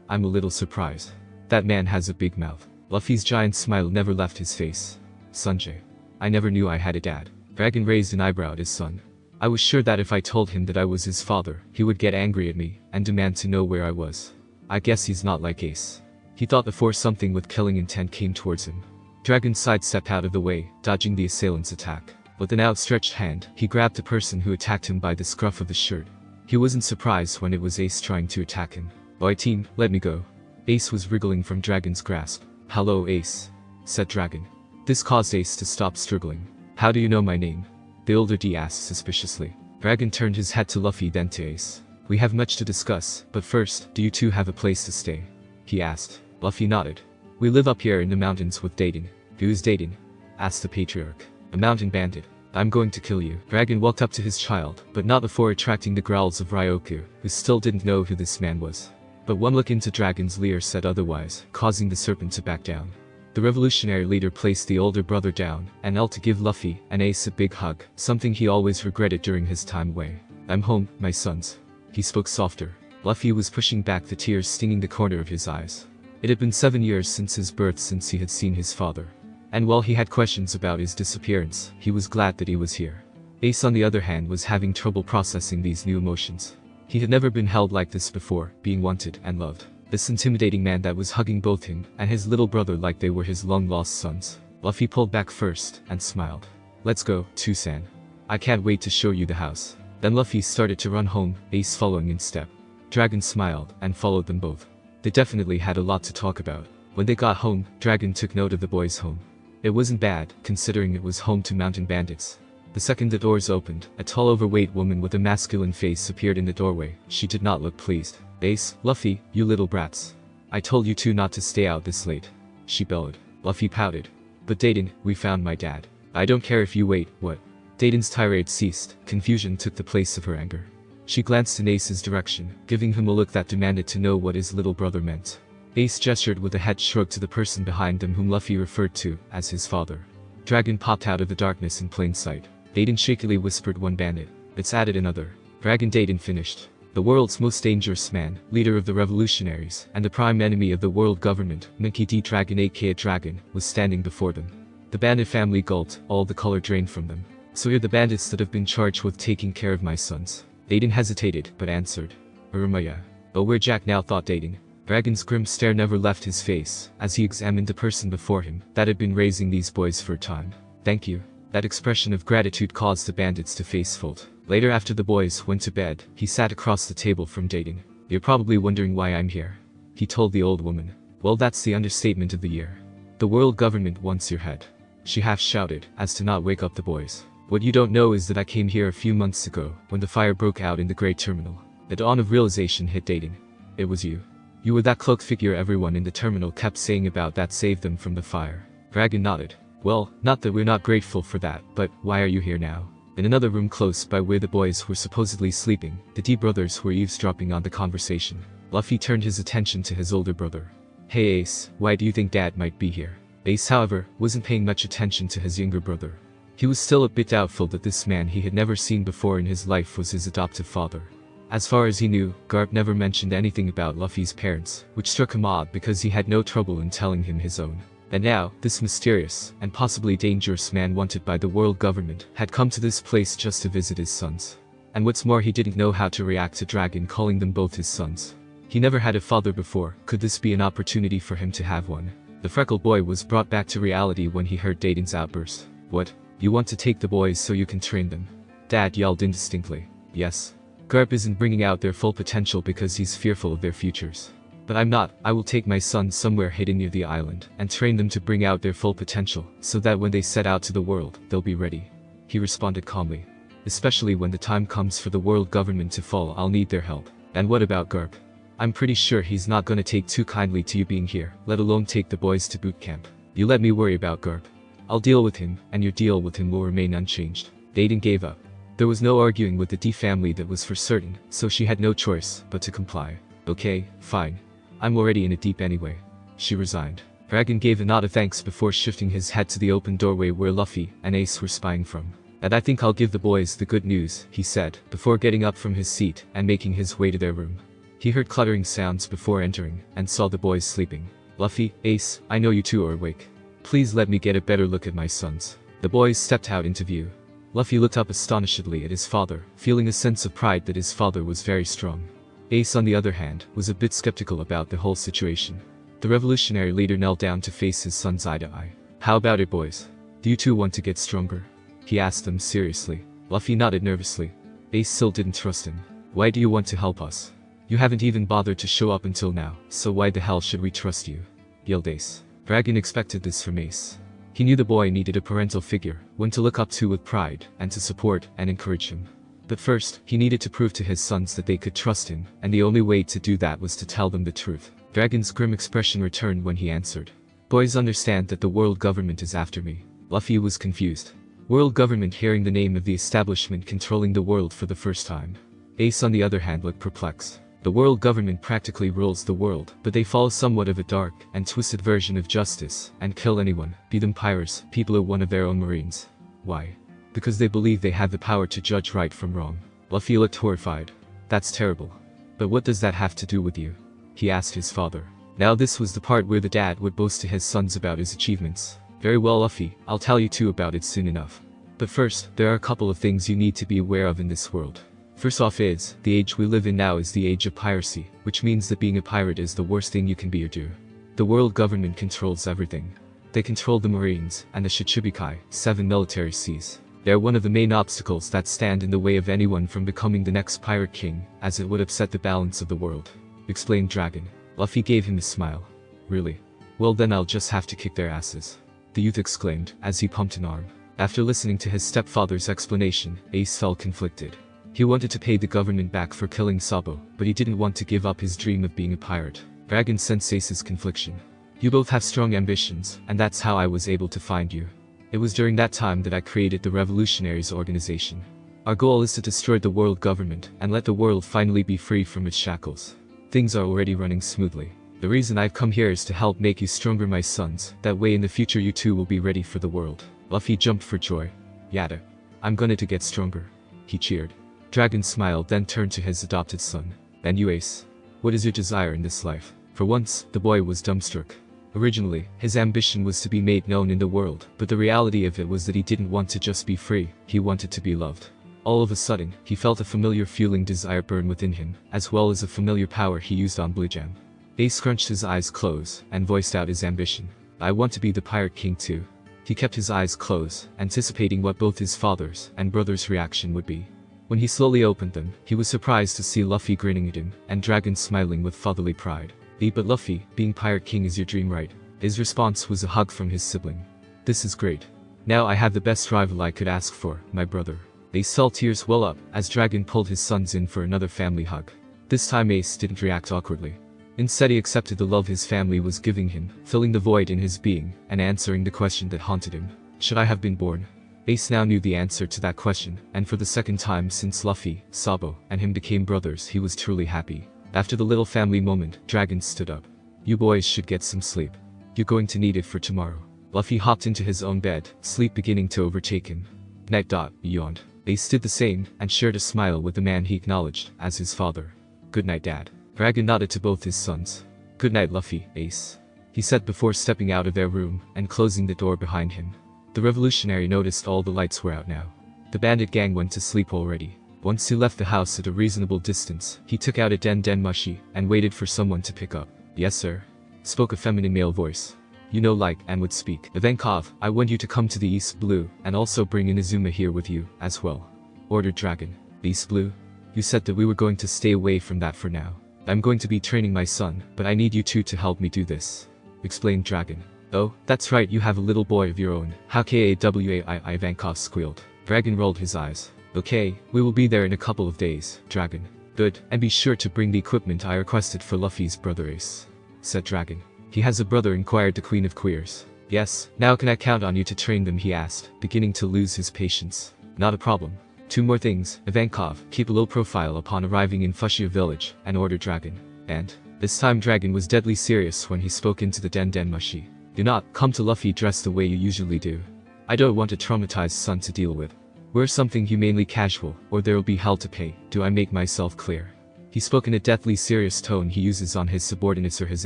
I'm a little surprised. That man has a big mouth. Luffy's giant smile never left his face. Sanjay. I never knew I had a dad. Dragon raised an eyebrow at his son. I was sure that if I told him that I was his father, he would get angry at me, and demand to know where I was. I guess he's not like Ace. He thought before something with killing intent came towards him. Dragon sidestepped out of the way, dodging the assailant's attack. With an outstretched hand, he grabbed the person who attacked him by the scruff of the shirt. He wasn't surprised when it was Ace trying to attack him. Boy team, let me go. Ace was wriggling from Dragon's grasp. Hello Ace, said Dragon. This caused Ace to stop struggling. How do you know my name? The older D asked suspiciously. Dragon turned his head to Luffy then to Ace. We have much to discuss, but first, do you two have a place to stay? He asked. Luffy nodded. We live up here in the mountains with Dayton. Who's Dayton? Asked the patriarch. A mountain bandit. I'm going to kill you. Dragon walked up to his child, but not before attracting the growls of Ryoku, who still didn't know who this man was. But one look into Dragon's lair said otherwise, causing the serpent to back down. The revolutionary leader placed the older brother down, and knelt to give Luffy and Ace a big hug, something he always regretted during his time away. I'm home, my sons. He spoke softer. Luffy was pushing back the tears stinging the corner of his eyes. It had been 7 years since his birth since he had seen his father. And while he had questions about his disappearance, he was glad that he was here. Ace on the other hand was having trouble processing these new emotions. He had never been held like this before, being wanted and loved. This intimidating man that was hugging both him and his little brother like they were his long-lost sons. Luffy pulled back first and smiled. Let's go, Tusan. I can't wait to show you the house. Then Luffy started to run home, Ace following in step. Dragon smiled and followed them both. They definitely had a lot to talk about. When they got home, Dragon took note of the boys' home. It wasn't bad, considering it was home to mountain bandits. The second the doors opened, a tall overweight woman with a masculine face appeared in the doorway. She did not look pleased. Ace, Luffy, you little brats. I told you two not to stay out this late. She bellowed. Luffy pouted. But Dayton, we found my dad. I don't care if you wait, what? Dayton's tirade ceased, confusion took the place of her anger. She glanced in Ace's direction, giving him a look that demanded to know what his little brother meant. Ace gestured with a head shrug to the person behind them whom Luffy referred to as his father. Dragon popped out of the darkness in plain sight. Dayton shakily whispered one bandit. It's added another. Dragon Dayton finished. The world's most dangerous man, leader of the revolutionaries, and the prime enemy of the world government, Monkey D. Dragon aka Dragon, was standing before them. The bandit family gulped, all the color drained from them. So you're the bandits that have been charged with taking care of my sons. Dating hesitated, but answered. Yeah. But where Jack now thought dating. Dragon's grim stare never left his face, as he examined the person before him, that had been raising these boys for a time. Thank you. That expression of gratitude caused the bandits to face fold. Later after the boys went to bed, he sat across the table from dating. You're probably wondering why I'm here. He told the old woman. Well, that's the understatement of the year. The world government wants your head. She half shouted, as to not wake up the boys. What you don't know is that I came here a few months ago, when the fire broke out in the Great Terminal. The dawn of realization hit dating. It was you. You were that cloaked figure everyone in the terminal kept saying about that saved them from the fire. Dragon nodded. Well, not that we're not grateful for that, but why are you here now? In another room close by where the boys were supposedly sleeping, the D brothers were eavesdropping on the conversation. Luffy turned his attention to his older brother. Hey Ace, why do you think Dad might be here? Ace, however, wasn't paying much attention to his younger brother. He was still a bit doubtful that this man he had never seen before in his life was his adoptive father. As far as he knew, Garp never mentioned anything about Luffy's parents, which struck him odd because he had no trouble in telling him his own. And now, this mysterious, and possibly dangerous man wanted by the world government, had come to this place just to visit his sons. And what's more, he didn't know how to react to Dragon calling them both his sons. He never had a father before, could this be an opportunity for him to have one? The freckled boy was brought back to reality when he heard Daden's outburst. What? You want to take the boys so you can train them? Dad yelled indistinctly. Yes. Garp isn't bringing out their full potential because he's fearful of their futures. But I'm not. I will take my sons somewhere hidden near the island, and train them to bring out their full potential, so that when they set out to the world, they'll be ready. He responded calmly. Especially when the time comes for the world government to fall, I'll need their help. And what about Garp? I'm pretty sure he's not gonna take too kindly to you being here, let alone take the boys to boot camp. You let me worry about Garp. I'll deal with him, and your deal with him will remain unchanged. Daden gave up. There was no arguing with the D family, that was for certain, so she had no choice but to comply. Okay, fine. I'm already in it deep anyway. She resigned. Dragon gave a nod of thanks before shifting his head to the open doorway where Luffy and Ace were spying from. And I think I'll give the boys the good news, he said, before getting up from his seat and making his way to their room. He heard cluttering sounds before entering, and saw the boys sleeping. Luffy, Ace, I know you two are awake. Please let me get a better look at my sons. The boys stepped out into view. Luffy looked up astonishedly at his father, feeling a sense of pride that his father was very strong. Ace, on the other hand, was a bit skeptical about the whole situation. The revolutionary leader knelt down to face his sons eye to eye. How about it, boys? Do you two want to get stronger? He asked them seriously. Luffy nodded nervously. Ace still didn't trust him. Why do you want to help us? You haven't even bothered to show up until now, so why the hell should we trust you? Yelled Ace. Dragon expected this from Ace. He knew the boy needed a parental figure, one to look up to with pride, and to support and encourage him. But first, he needed to prove to his sons that they could trust him, and the only way to do that was to tell them the truth. Dragon's grim expression returned when he answered. Boys understand that the world government is after me. Luffy was confused. World government, hearing the name of the establishment controlling the world for the first time. Ace, on the other hand, looked perplexed. The world government practically rules the world, but they follow somewhat of a dark and twisted version of justice, and kill anyone, be them pirates, people or one of their own marines. Why? Because they believe they have the power to judge right from wrong. Luffy looked horrified. That's terrible. But what does that have to do with you? He asked his father. Now this was the part where the dad would boast to his sons about his achievements. Very well, Luffy, I'll tell you too about it soon enough. But first, there are a couple of things you need to be aware of in this world. First off is, the age we live in now is the age of piracy, which means that being a pirate is the worst thing you can be or do. The world government controls everything. They control the Marines, and the Shichibukai, 7 military seas. They are one of the main obstacles that stand in the way of anyone from becoming the next pirate king, as it would upset the balance of the world. Explained Dragon. Luffy gave him a smile. Really? Well then I'll just have to kick their asses. The youth exclaimed, as he pumped an arm. After listening to his stepfather's explanation, Ace felt conflicted. He wanted to pay the government back for killing Sabo, but he didn't want to give up his dream of being a pirate. Dragon sensed Ace's confliction. You both have strong ambitions, and that's how I was able to find you. It was during that time that I created the Revolutionaries organization. Our goal is to destroy the world government, and let the world finally be free from its shackles. Things are already running smoothly. The reason I've come here is to help make you stronger, my sons, that way in the future you too will be ready for the world. Luffy jumped for joy. Yada. I'm going to get stronger. He cheered. Dragon smiled, then turned to his adopted son. And you, Ace? What is your desire in this life? For once, the boy was dumbstruck. Originally, his ambition was to be made known in the world, but the reality of it was that he didn't want to just be free, he wanted to be loved. All of a sudden, he felt a familiar fueling desire burn within him, as well as a familiar power he used on Blue Jam. Ace scrunched his eyes closed, and voiced out his ambition. I want to be the Pirate King too. He kept his eyes closed, anticipating what both his father's and brother's reaction would be. When he slowly opened them, he was surprised to see Luffy grinning at him, and Dragon smiling with fatherly pride. But Luffy, being Pirate King is your dream, right? His response was a hug from his sibling. This is great. Now I have the best rival I could ask for, my brother. Ace saw tears well up, as Dragon pulled his sons in for another family hug. This time Ace didn't react awkwardly. Instead he accepted the love his family was giving him, filling the void in his being, and answering the question that haunted him. Should I have been born? Ace now knew the answer to that question, and for the second time since Luffy, Sabo, and him became brothers he was truly happy. After the little family moment, Dragon stood up. You boys should get some sleep. You're going to need it for tomorrow. Luffy hopped into his own bed, sleep beginning to overtake him. Night. He yawned. Ace did the same, and shared a smile with the man he acknowledged as his father. Good night, Dad. Dragon nodded to both his sons. Good night, Luffy, Ace. He said before stepping out of their room, and closing the door behind him. The revolutionary noticed all the lights were out now. The bandit gang went to sleep already. Once he left the house at a reasonable distance, he took out a den mushi, and waited for someone to pick up. Yes sir, spoke a feminine male voice. You know like and would speak. Ivankov, I want you to come to the East Blue, and also bring Inazuma here with you, as well. Ordered Dragon. East Blue? You said that we were going to stay away from that for now. I'm going to be training my son, but I need you two to help me do this. Explained Dragon. Oh, that's right, you have a little boy of your own. How kawai, Ivankov squealed. Dragon rolled his eyes. Okay, we will be there in a couple of days, Dragon. Good, and be sure to bring the equipment I requested for Luffy's brother Ace. Said Dragon. He has a brother, inquired the Queen of Queers. Yes, now can I count on you to train them, he asked, beginning to lose his patience. Not a problem. Two more things, Ivankov, keep a low profile upon arriving in Fushia village, and order Dragon. And, this time Dragon was deadly serious when he spoke into the den mushi. Do not come to Luffy dressed the way you usually do. I don't want a traumatized son to deal with. Wear something humanely casual, or there will be hell to pay. Do I make myself clear? He spoke in a deathly serious tone he uses on his subordinates or his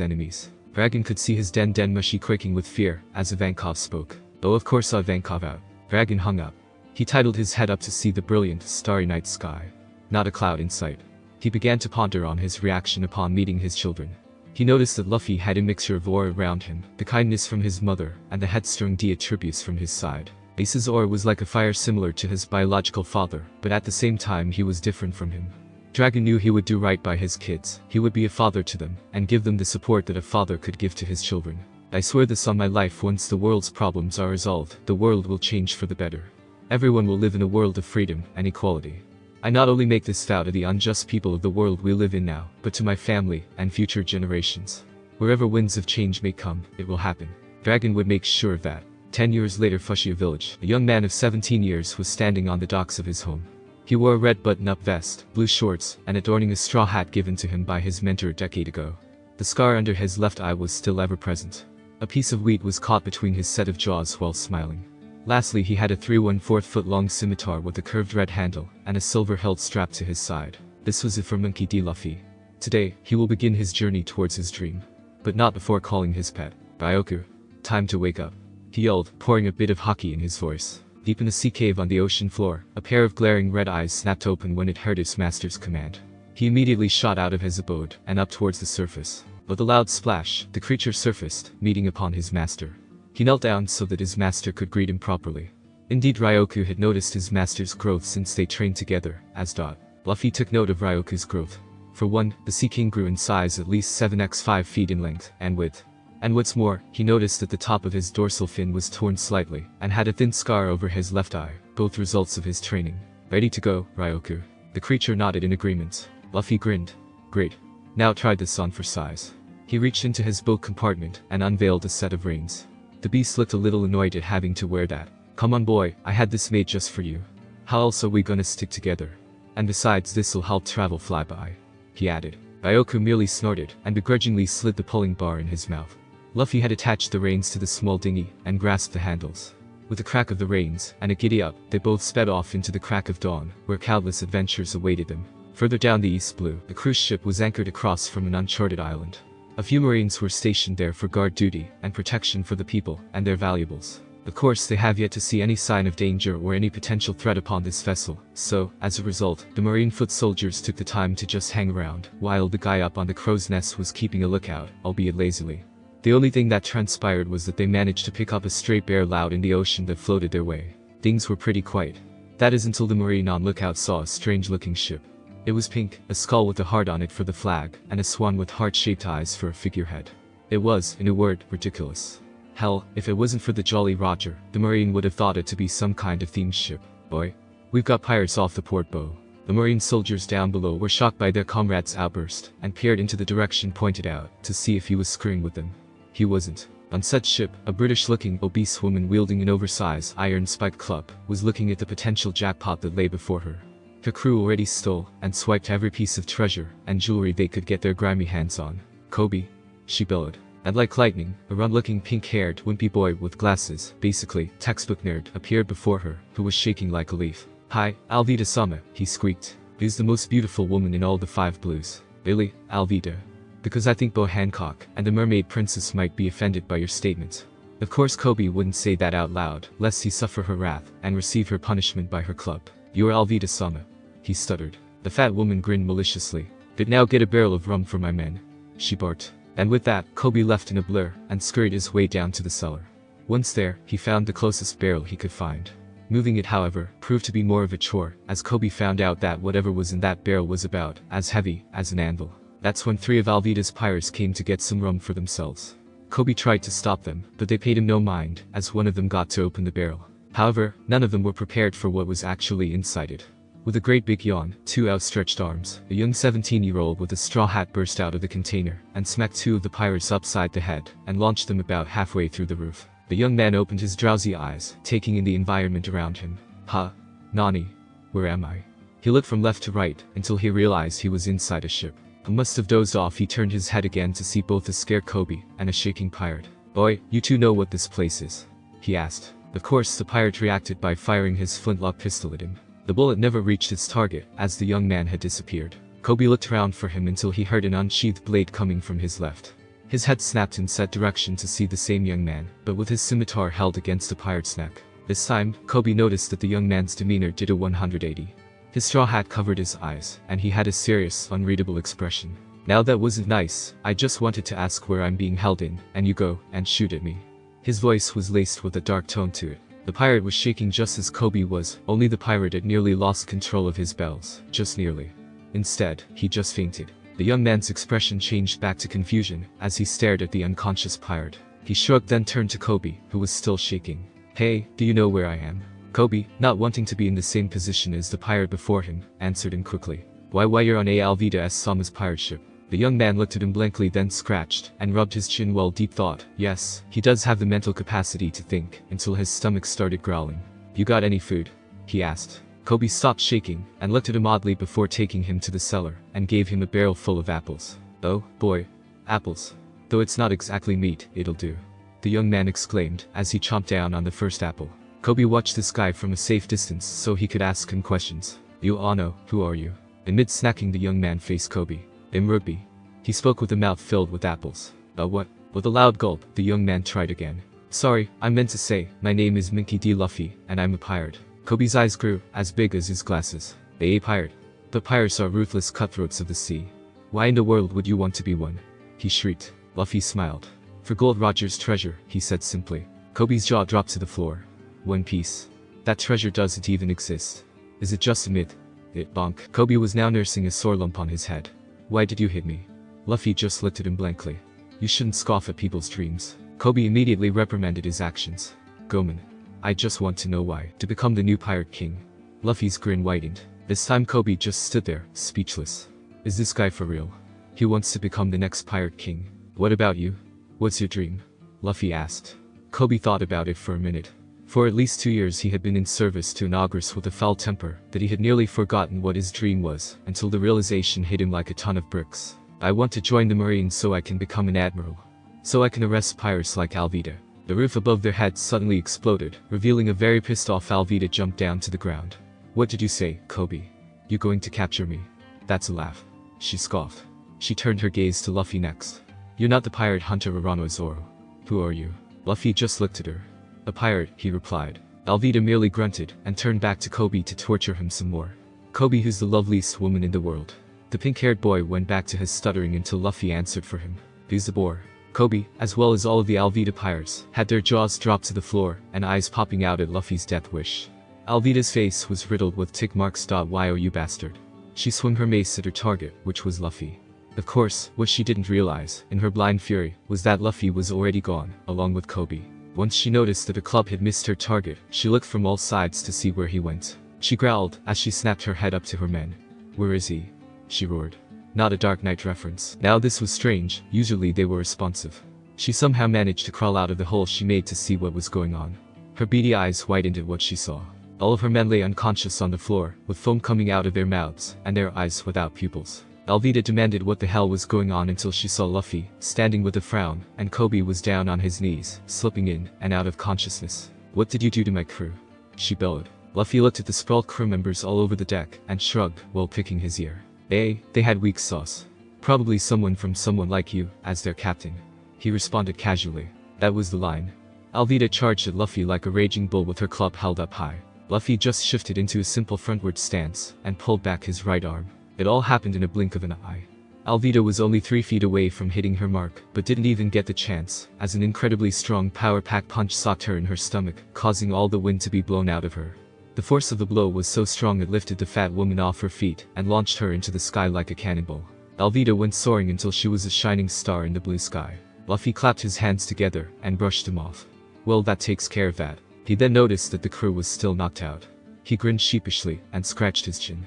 enemies. Dragon could see his den mushi quaking with fear, as Ivankov spoke. Oh, of course saw Ivankov out. Dragon hung up. He titled his head up to see the brilliant, starry night sky. Not a cloud in sight. He began to ponder on his reaction upon meeting his children. He noticed that Luffy had a mixture of aura around him, the kindness from his mother, and the headstrong attributes from his side. Ace's aura was like a fire similar to his biological father, but at the same time he was different from him. Dragon knew he would do right by his kids, he would be a father to them, and give them the support that a father could give to his children. I swear this on my life, once the world's problems are resolved, the world will change for the better. Everyone will live in a world of freedom and equality. I not only make this vow to the unjust people of the world we live in now, but to my family and future generations. Wherever winds of change may come, it will happen. Dragon would make sure of that. 10 years later, Fushia village, a young man of 17 years was standing on the docks of his home. He wore a red button-up vest, blue shorts, and adorning a straw hat given to him by his mentor a decade ago. The scar under his left eye was still ever present. A piece of wheat was caught between his set of jaws while smiling. Lastly, he had a 3¼ foot long scimitar with a curved red handle, and a silver hilt strapped to his side. This was it for Monkey D. Luffy. Today, he will begin his journey towards his dream. But not before calling his pet. Ryoku. Time to wake up. He yelled, pouring a bit of haki in his voice. Deep in a sea cave on the ocean floor, a pair of glaring red eyes snapped open when it heard its master's command. He immediately shot out of his abode, and up towards the surface. With a loud splash, the creature surfaced, meeting upon his master. He knelt down so that his master could greet him properly. Indeed, Ryoku had noticed his master's growth since they trained together, as dot. Luffy took note of Ryoku's growth. For one, the Sea King grew in size at least 7x 5 feet in length and width. And what's more, he noticed that the top of his dorsal fin was torn slightly, and had a thin scar over his left eye, both results of his training. Ready to go, Ryoku. The creature nodded in agreement. Luffy grinned. Great. Now try this on for size. He reached into his boat compartment and unveiled a set of reins. The beast looked a little annoyed at having to wear that. Come on boy, I had this made just for you. How else are we gonna stick together? And besides, this'll help travel flyby. He added. Ryoku merely snorted, and begrudgingly slid the pulling bar in his mouth. Luffy had attached the reins to the small dinghy, and grasped the handles. With a crack of the reins, and a giddy-up, they both sped off into the crack of dawn, where countless adventures awaited them. Further down the East Blue, the cruise ship was anchored across from an uncharted island. A few Marines were stationed there for guard duty and protection for the people and their valuables. Of course, they have yet to see any sign of danger or any potential threat upon this vessel, so, as a result, the Marine foot soldiers took the time to just hang around, while the guy up on the crow's nest was keeping a lookout, albeit lazily. The only thing that transpired was that they managed to pick up a stray barrel out in the ocean that floated their way. Things were pretty quiet. That is until the Marine on lookout saw a strange-looking ship. It was pink, a skull with a heart on it for the flag, and a swan with heart-shaped eyes for a figurehead. It was, in a word, ridiculous. Hell, if it wasn't for the Jolly Roger, the Marine would have thought it to be some kind of themed ship. Boy, we've got pirates off the port bow. The Marine soldiers down below were shocked by their comrade's outburst, and peered into the direction pointed out, to see if he was screwing with them. He wasn't. On said ship, a British-looking, obese woman wielding an oversized, iron-spiked club, was looking at the potential jackpot that lay before her. Her crew already stole, and swiped every piece of treasure, and jewelry they could get their grimy hands on. "Kobe," she bellowed. And like lightning, a rum-looking pink-haired, wimpy boy with glasses, basically, textbook nerd, appeared before her, who was shaking like a leaf. "Hi, Alvida-sama," he squeaked. "Who's the most beautiful woman in all the 5 blues?" "Really, Alvida? Because I think Bo Hancock and the Mermaid Princess might be offended by your statement." Of course Kobe wouldn't say that out loud, lest he suffer her wrath, and receive her punishment by her club. "You're Alvida-sama," he stuttered. The fat woman grinned maliciously. "Did now get a barrel of rum for my men," she barked. And with that, Kobe left in a blur, and scurried his way down to the cellar. Once there, he found the closest barrel he could find. Moving it, however, proved to be more of a chore, as Kobe found out that whatever was in that barrel was about as heavy as an anvil. That's when 3 of Alvida's pirates came to get some rum for themselves. Kobe tried to stop them, but they paid him no mind, as one of them got to open the barrel. However, none of them were prepared for what was actually inside it. With a great big yawn, 2 outstretched arms, a young 17-year-old with a straw hat burst out of the container, and smacked 2 of the pirates upside the head, and launched them about halfway through the roof. The young man opened his drowsy eyes, taking in the environment around him. "Huh? Nani? Where am I?" He looked from left to right, until he realized he was inside a ship. He must have dozed off. He turned his head again to see both a scared Kobe, and a shaking pirate. "Boy, you 2 know what this place is?" he asked. Of course, the pirate reacted by firing his flintlock pistol at him. The bullet never reached its target, as the young man had disappeared. Kobe looked around for him until he heard an unsheathed blade coming from his left. His head snapped in said direction to see the same young man, but with his scimitar held against the pirate's neck. This time, Kobe noticed that the young man's demeanor did a 180. His straw hat covered his eyes, and he had a serious, unreadable expression. "Now that wasn't nice. I just wanted to ask where I'm being held in, and you go and shoot at me." His voice was laced with a dark tone to it. The pirate was shaking just as Kobe was, only the pirate had nearly lost control of his bells, just nearly. Instead, he just fainted. The young man's expression changed back to confusion, as he stared at the unconscious pirate. He shrugged, then turned to Kobe, who was still shaking. "Hey, do you know where I am?" Kobe, not wanting to be in the same position as the pirate before him, answered him quickly. Why you're on a Alvida-sama's pirate ship." The young man looked at him blankly, then scratched, and rubbed his chin while deep thought. Yes, he does have the mental capacity to think, until his stomach started growling. "You got any food?" he asked. Kobe stopped shaking, and looked at him oddly before taking him to the cellar, and gave him a barrel full of apples. "Oh, boy. Apples. Though it's not exactly meat, it'll do," the young man exclaimed, as he chomped down on the first apple. Kobe watched this guy from a safe distance so he could ask him questions. "You Ano, who are you?" Amid snacking, the young man faced Kobe. "I'm Rugby." He spoke with a mouth filled with apples. What?" With a loud gulp, the young man tried again. "Sorry, I meant to say, my name is Minky D. Luffy, and I'm a pirate." Kobe's eyes grew, as big as his glasses. "A pirate? But pirates are ruthless cutthroats of the sea. Why in the world would you want to be one?" he shrieked. Luffy smiled. "For Gold Roger's treasure," he said simply. Kobe's jaw dropped to the floor. "One Piece? That treasure doesn't even exist. Is it just a myth?" "It bonk." Kobe was now nursing a sore lump on his head. "Why did you hit me?" Luffy just looked at him blankly. "You shouldn't scoff at people's dreams." Kobe immediately reprimanded his actions. "Goman, I just want to know why. To become the new Pirate King." Luffy's grin widened. This time Kobe just stood there, speechless. Is this guy for real? He wants to become the next Pirate King. "What about you? What's your dream?" Luffy asked. Kobe thought about it for a minute. For at least 2 years he had been in service to an ogress with a foul temper that he had nearly forgotten what his dream was, until the realization hit him like a ton of bricks. "I want to join the Marines so I can become an admiral. So I can arrest pirates like Alvida." The roof above their heads suddenly exploded, revealing a very pissed off Alvida jumped down to the ground. "What did you say, Kobe? You going to capture me?" "That's a laugh," she scoffed. She turned her gaze to Luffy next. "You're not the pirate hunter Urano Zoro. Who are you?" Luffy just looked at her. "A pirate," he replied. Alvida merely grunted and turned back to Kobe to torture him some more. Kobe, who's the loveliest woman in the world. The pink-haired boy went back to his stuttering until Luffy answered for him. "Who's the boar?" Kobe, as well as all of the Alvida pirates, had their jaws dropped to the floor and eyes popping out at Luffy's death wish. Alvida's face was riddled with tick marks. "Why, oh you bastard." She swung her mace at her target, which was Luffy. Of course, what she didn't realize, in her blind fury, was that Luffy was already gone, along with Kobe. Once she noticed that her club had missed her target, she looked from all sides to see where he went. She growled as she snapped her head up to her men. "Where is he?" she roared. Not a Dark Knight reference. Now this was strange, usually they were responsive. She somehow managed to crawl out of the hole she made to see what was going on. Her beady eyes widened at what she saw. All of her men lay unconscious on the floor, with foam coming out of their mouths, and their eyes without pupils. Alvida demanded what the hell was going on until she saw Luffy, standing with a frown, and Kobe was down on his knees, slipping in and out of consciousness. "What did you do to my crew?" she bellowed. Luffy looked at the sprawled crew members all over the deck, and shrugged, while picking his ear. They had weak sauce. Probably someone from someone like you, as their captain." He responded casually. That was the line. Alvida charged at Luffy like a raging bull with her club held up high. Luffy just shifted into a simple frontward stance, and pulled back his right arm. It all happened in a blink of an eye. Alvida was only 3 feet away from hitting her mark, but didn't even get the chance, as an incredibly strong power-pack punch socked her in her stomach, causing all the wind to be blown out of her. The force of the blow was so strong it lifted the fat woman off her feet and launched her into the sky like a cannonball. Alvida went soaring until she was a shining star in the blue sky. Luffy clapped his hands together and brushed them off. "Well, that takes care of that." He then noticed that the crew was still knocked out. He grinned sheepishly and scratched his chin.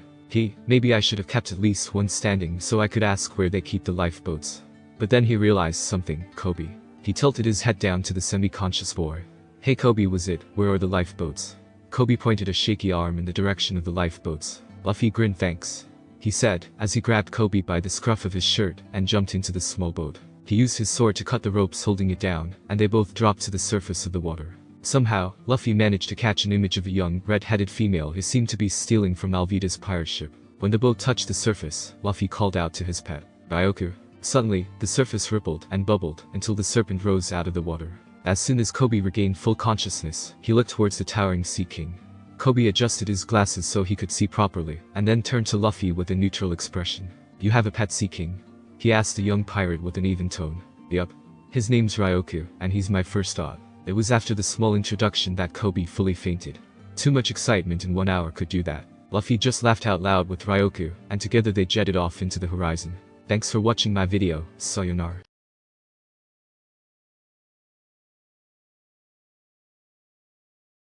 Maybe I should have kept at least one standing so I could ask where they keep the lifeboats. But then he realized something. Kobe. He tilted his head down to the semi-conscious boy. "Hey Kobe, was it? Where are the lifeboats?" Kobe pointed a shaky arm in the direction of the lifeboats. Luffy grinned. "Thanks," he said, as he grabbed Kobe by the scruff of his shirt and jumped into the small boat. He used his sword to cut the ropes holding it down, and they both dropped to the surface of the water. Somehow, Luffy managed to catch an image of a young, red-headed female who seemed to be stealing from Alvida's pirate ship. When the boat touched the surface, Luffy called out to his pet, "Ryoku." Suddenly, the surface rippled and bubbled until the serpent rose out of the water. As soon as Kobe regained full consciousness, he looked towards the towering Sea King. Kobe adjusted his glasses so he could see properly, and then turned to Luffy with a neutral expression. "You have a pet Sea King?" he asked the young pirate with an even tone. "Yup. His name's Ryoku, and he's my first thought." It was after the small introduction that Kobe fully fainted. Too much excitement in 1 hour could do that. Luffy just laughed out loud with Ryoku, and together they jetted off into the horizon. Thanks for watching my video, sayonara.